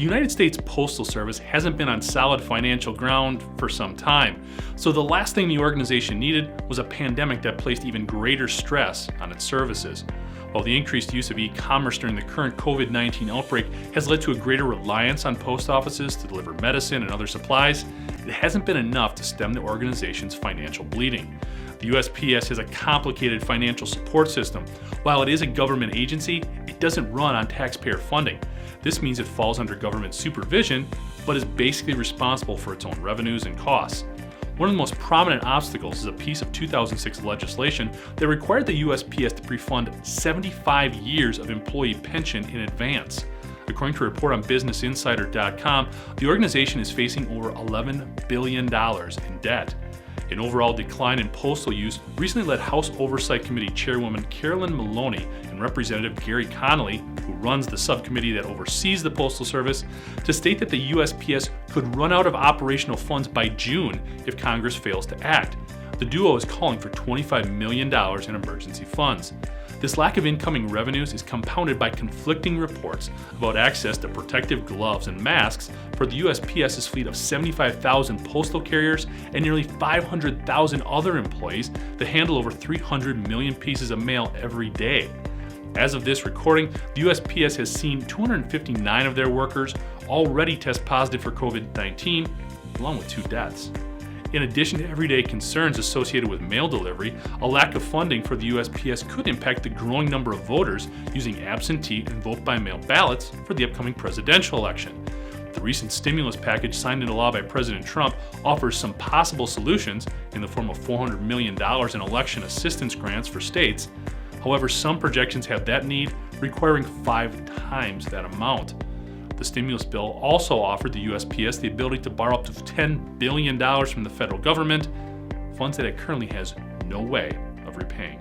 United States Postal Service hasn't been on solid financial ground for some time, so the last thing the organization needed was a pandemic that placed even greater stress on its services. While the increased use of e-commerce during the current COVID-19 outbreak has led to a greater reliance on post offices to deliver medicine and other supplies, it hasn't been enough to stem the organization's financial bleeding. The USPS has a complicated financial support system. While it is a government agency, it doesn't run on taxpayer funding. This means it falls under government supervision, but is basically responsible for its own revenues and costs. One of the most prominent obstacles is a piece of 2006 legislation that required the USPS to pre-fund 75 years of employee pension in advance. According to a report on BusinessInsider.com, the organization is facing over $11 billion in debt. An overall decline in postal use recently led House Oversight Committee Chairwoman Carolyn Maloney and Representative Gary Connolly, who runs the subcommittee that oversees the Postal Service, to state that the USPS could run out of operational funds by June if Congress fails to act. The duo is calling for $25 million in emergency funds. This lack of incoming revenues is compounded by conflicting reports about access to protective gloves and masks for the USPS's fleet of 75,000 postal carriers and nearly 500,000 other employees that handle over 300 million pieces of mail every day. As of this recording, the USPS has seen 259 of their workers already test positive for COVID-19, along with 2 deaths. In addition to everyday concerns associated with mail delivery, a lack of funding for the USPS could impact the growing number of voters using absentee and vote-by-mail ballots for the upcoming presidential election. The recent stimulus package signed into law by President Trump offers some possible solutions in the form of $400 million in election assistance grants for states. However, some projections have that need requiring 5 times that amount. The stimulus bill also offered the USPS the ability to borrow up to $10 billion from the federal government, funds that it currently has no way of repaying.